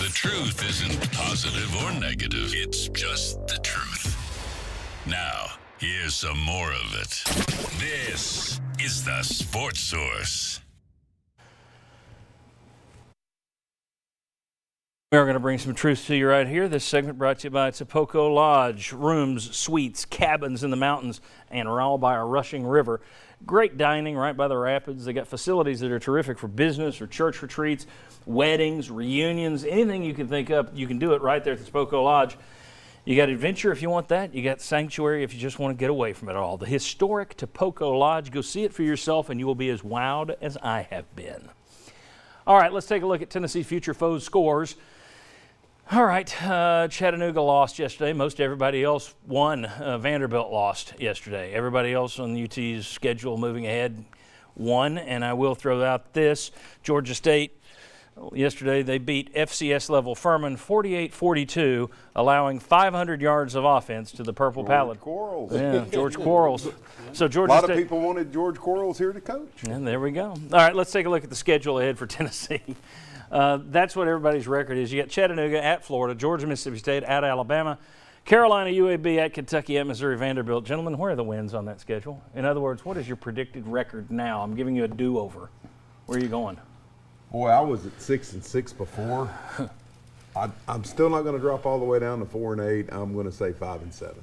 The truth isn't positive or negative. It's just the truth. Now, here's some more of it. This is the Sports Source. We are going to bring some truth to you right here. This segment brought to you by Tapoco Lodge. Rooms, suites, cabins in the mountains, and are all by a rushing river. Great dining right by the rapids. They got facilities that are terrific for business or church retreats, weddings, reunions, anything you can think of. You can do it right there at the Tapoco Lodge. You got adventure if you want that. You got sanctuary if you just want to get away from it all. The historic Tapoco Lodge. Go see it for yourself, and you will be as wowed as I have been. All right, let's take a look at Tennessee Future Foes scores. All right, Chattanooga lost yesterday. Most everybody else won. Vanderbilt lost yesterday. Everybody else on UT's schedule moving ahead won. And I will throw out this. Georgia State, yesterday they beat FCS level Furman 48-42, allowing 500 yards of offense to the Purple Pallid. Quarles. Yeah, George Quarles. So Georgia A lot State, of people wanted George Quarles here to coach. and there we go. All right, let's take a look at the schedule ahead for Tennessee. That's what everybody's record is. You got Chattanooga at Florida, Georgia, Mississippi State at Alabama, Carolina, UAB at Kentucky, at Missouri, Vanderbilt. Gentlemen, where are the wins on that schedule? In other words, what is your predicted record now? I'm giving you a do-over. Where are you going? Boy, I was at 6-6 before. I'm still not going to drop all the way down to 4-8. I'm going to say 5-7.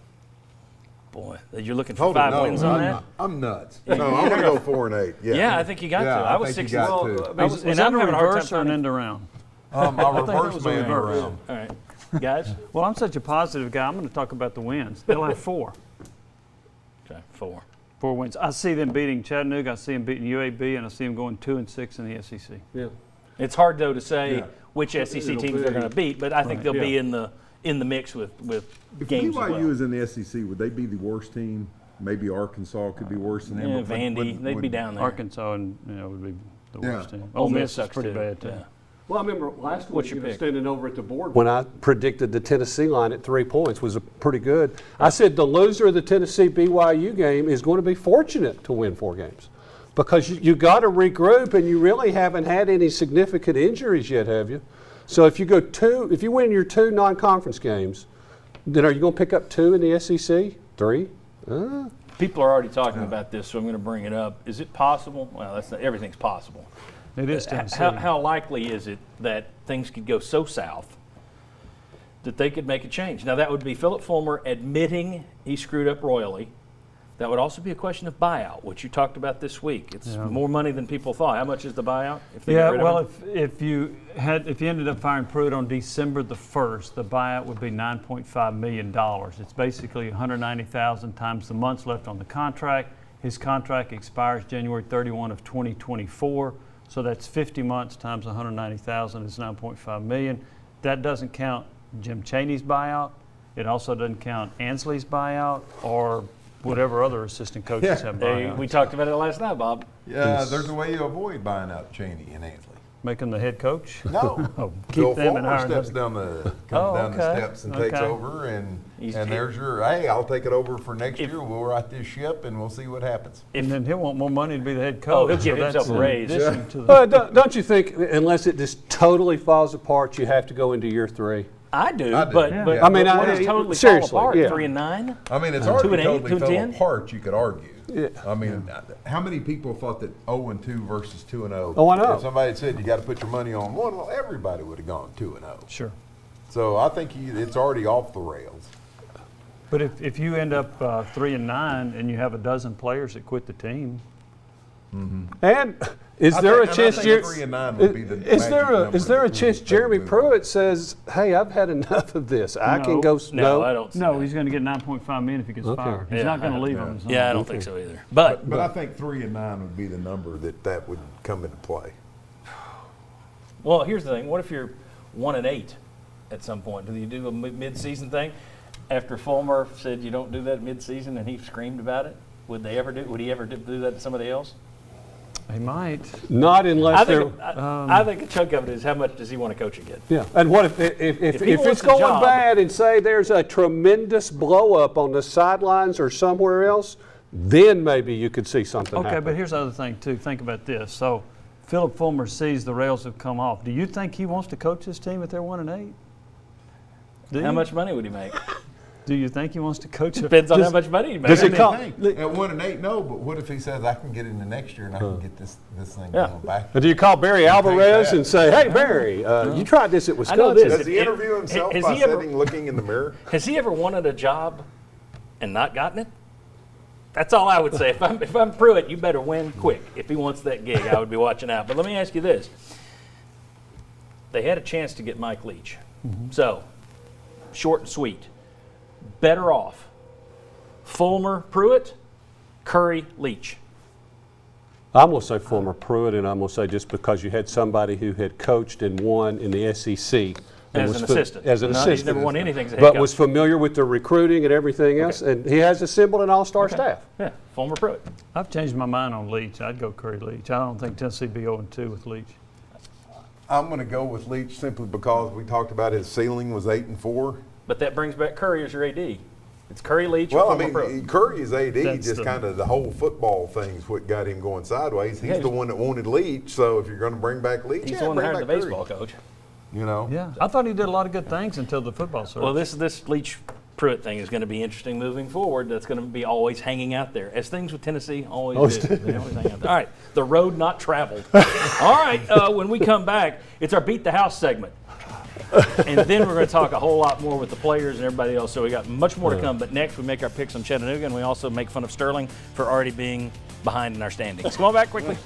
Boy, you're looking for five wins on that? I'm nuts. No, I'm going to go 4-8. Yeah, I think you got to. I was think 6 you got to. Was that a reverse or an end around? I'll reverse my end around. All right, guys? Well, I'm such a positive guy. I'm going to talk about the wins. They'll have 4. Okay, 4. 4 wins. I see them beating Chattanooga. I see them beating UAB, and I see them going 2-6 in the SEC. Yeah. It's hard, though, to say which SEC It'll teams they're going to beat, but I think they'll be in the mix with If games as BYU well. is in the SEC, would they be the worst team? Maybe Arkansas could be worse than them. Yeah, but Vandy, they'd be down there. Arkansas and would be the worst team. Ole Miss is sucks pretty too. bad too. Yeah. Well, I remember last What's week your pick? standing over at the board when I predicted the Tennessee line at 3 points was pretty good. I said the loser of the Tennessee BYU game is going to be fortunate to win 4 games because you got to regroup and you really haven't had any significant injuries yet, have you? So if you win your 2 non-conference games, then are you going to pick up 2 in the SEC? 3? People are already talking about this, so I'm going to bring it up. Is it possible? Well, everything's possible. It is Tennessee. How likely is it that things could go so south that they could make a change? Now, that would be Philip Fulmer admitting he screwed up royally. That would also be a question of buyout, which you talked about this week. It's more money than people thought. How much is the buyout? If they get rid of him? if you ended up firing Pruitt on December the 1st, the buyout would be $9.5 million. It's basically $190,000 times the months left on the contract. His contract expires January 31 of 2024, so that's 50 months times $190,000 is $9.5 million. That doesn't count Jim Chaney's buyout. It also doesn't count Ansley's buyout or whatever other assistant coaches have buyouts. We talked about it last night, Bob. Yeah, there's a way you avoid buying out Cheney and Ansley. Make him the head coach? No. Keep them in Fulmer Iron. steps down the steps and takes over, and there's your, hey, I'll take it over for next year. We'll right this ship, and we'll see what happens. And then he'll want more money to be the head Oh, coach. he'll give himself a raise. Don't you think, unless it just totally falls apart, you have to go into year 3? I do, I do. but Yeah. what I mean, does totally seriously, fall apart? yeah. 3-9? I mean, it's already 2-8, totally 2-10? fell apart, you could argue. Yeah. I mean, how many people thought that 0-2 versus 2-0? Oh, I know. If somebody had said you got to put your money on one, well, everybody would have gone 2-0. Sure. So I think it's already off the rails. But if you end up 3-9 and you have a dozen players that quit the team, And is there a chance? 3-9 would be the Is there a magic chance number Jeremy to move Pruitt says, "Hey, I've had enough of this. I can go." No, I don't. no, he's going to get $9.5 million if he gets fired. He's not going to leave him. Yeah, I don't think so either. But I think 3-9 would be the number that would come into play. well, here's the thing. What if you're 1-8 at some point? Do you do a mid-season thing? After Fulmer said you don't do that mid-season, and he screamed about it, would he ever do that to somebody else? He might. Not unless I they're. think, I think a chunk of it is how much does he want to coach again? Yeah. And what if he it's wants the going job- bad and say there's a tremendous blow up on the sidelines or somewhere else, then maybe you could see something Okay, happen. but here's the other thing too. Think about this. So Philip Fulmer sees the rails have come off. Do you think he wants to coach this team if they're 1-8? How much money would he make? Do you think he wants to coach? Depends on how much money he makes. Does it come? At 1-8, no. But what if he says I can get into next year and I can get this thing going back? Do you call Barry Alvarez and say, "Hey, Barry, you tried this at Wisconsin"? this. Does he interview himself Has by he ever- sitting looking in the mirror? Has he ever wanted a job and not gotten it? That's all I would say. If I'm Pruitt, you better win quick. If he wants that gig, I would be watching out. But let me ask you this. They had a chance to get Mike Leach. So, short and sweet. Better off. Fulmer, Pruitt, Curry, Leach. I'm going to say former Pruitt, and I'm going to say just because you had somebody who had coached and won in the SEC. As an assistant. As an No, assistant. he's never won anything as a head But coach. was familiar with the recruiting and everything else, and he has assembled an all-star staff. Yeah, Fulmer, Pruitt. I've changed my mind on Leach. I'd go Curry Leach. I don't think Tennessee be 0-2 with Leach. I'm going to go with Leach simply because we talked about his ceiling was 8-4. But that brings back Curry as your AD. It's Curry, Leach, or Well, I Fulmer, Pruitt. mean, Curry is AD, That's just the- kind of the whole football thing's what got him going sideways. He's the one that wanted Leach, so if you're going to bring back Leach, He's yeah, the one that bring hired the back baseball Curry. coach. You know? Yeah, I thought he did a lot of good things until the football search. Well, this Leach Pruitt thing is going to be interesting moving forward. That's going to be always hanging out there, as things with Tennessee always do. They always hang out there. All right, the road not traveled. All right, when we come back, it's our Beat the House segment. And then we're going to talk a whole lot more with the players and everybody else. So we got much more to come. But next, we make our picks on Chattanooga, and we also make fun of Sterling for already being behind in our standings. Come on back quickly.